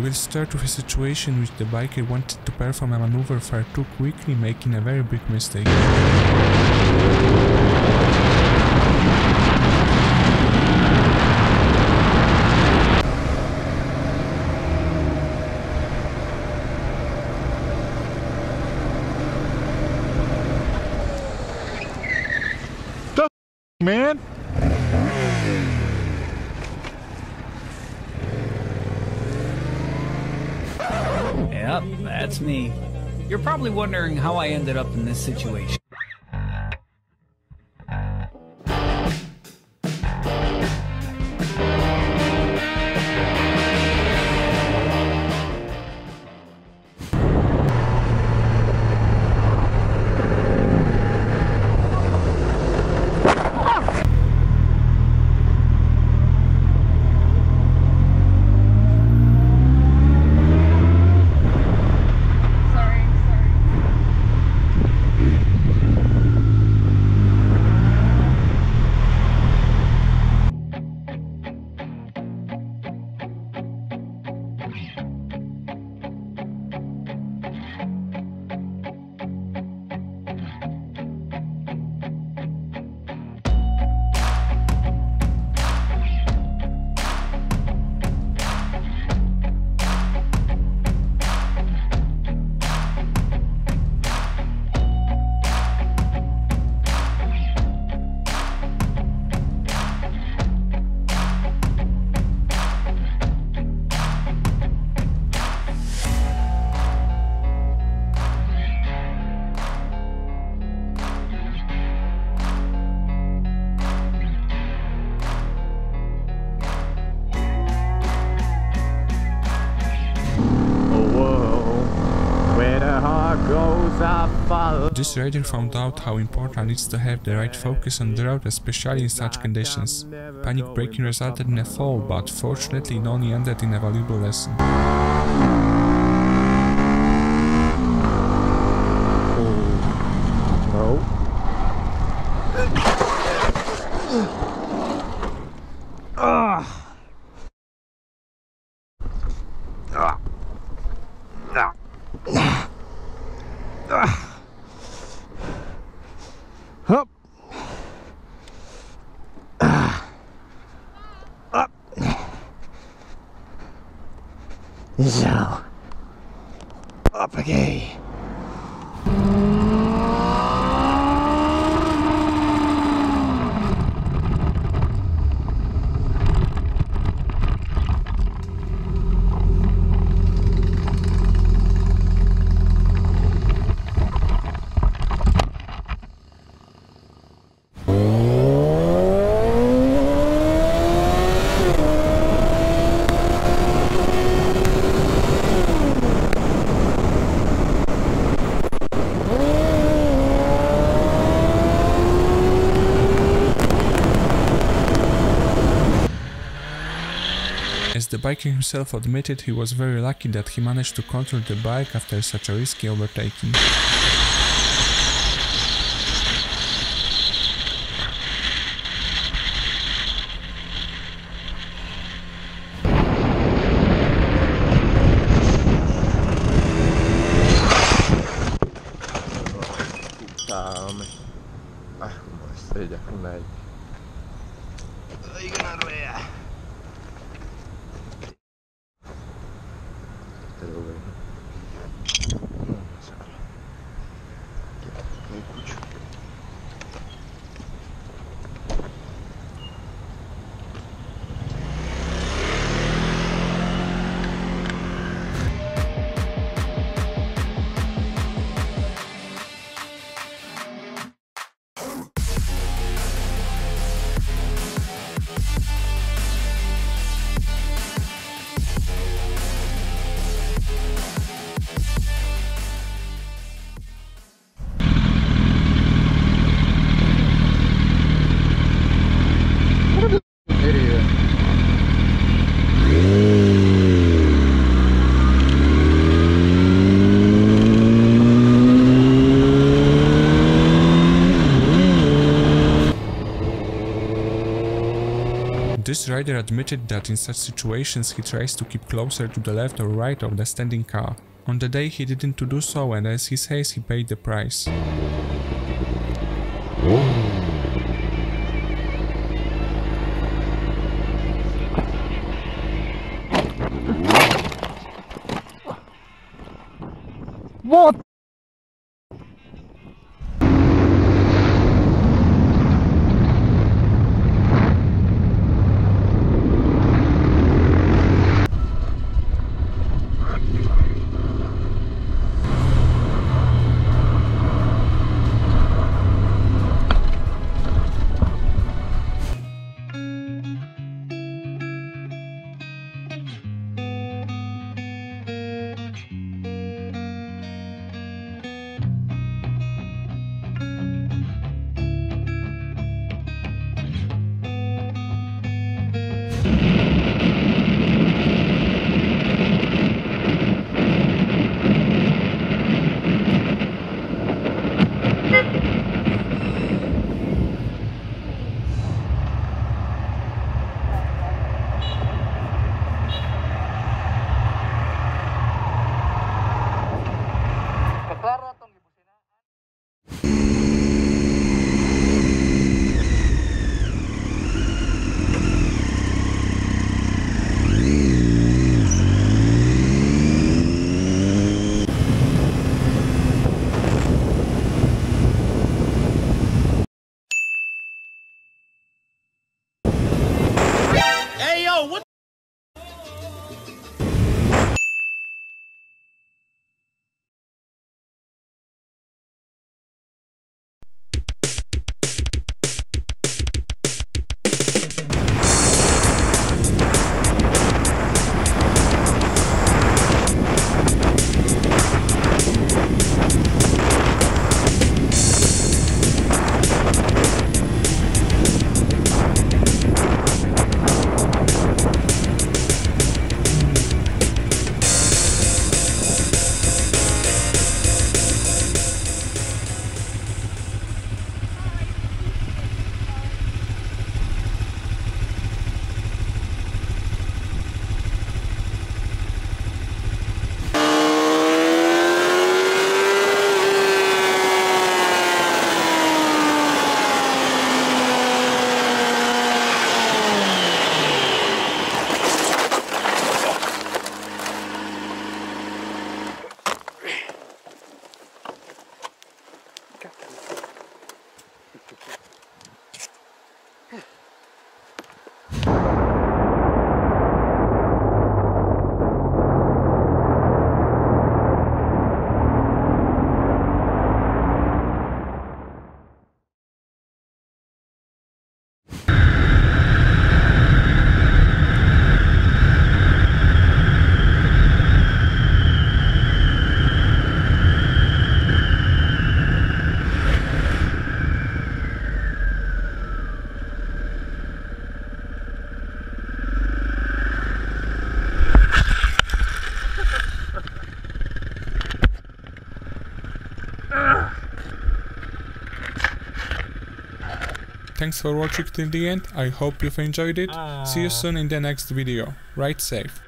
We'll start with a situation in which the biker wanted to perform a maneuver far too quickly, making a very big mistake. Man. Yep, that's me. You're probably wondering how I ended up in this situation. This rider found out how important it is to have the right focus on the road, especially in such conditions. Panic braking resulted in a fall, but fortunately it only ended in a valuable lesson. Up. Up. So. Up again. As the biker himself admitted, he was very lucky that he managed to control the bike after such a risky overtaking. This rider admitted that in such situations he tries to keep closer to the left or right of the standing car. On the day he didn't do so, and as he says, he paid the price. What? Thanks for watching till the end, I hope you've enjoyed it. See you soon in the next video. Ride safe.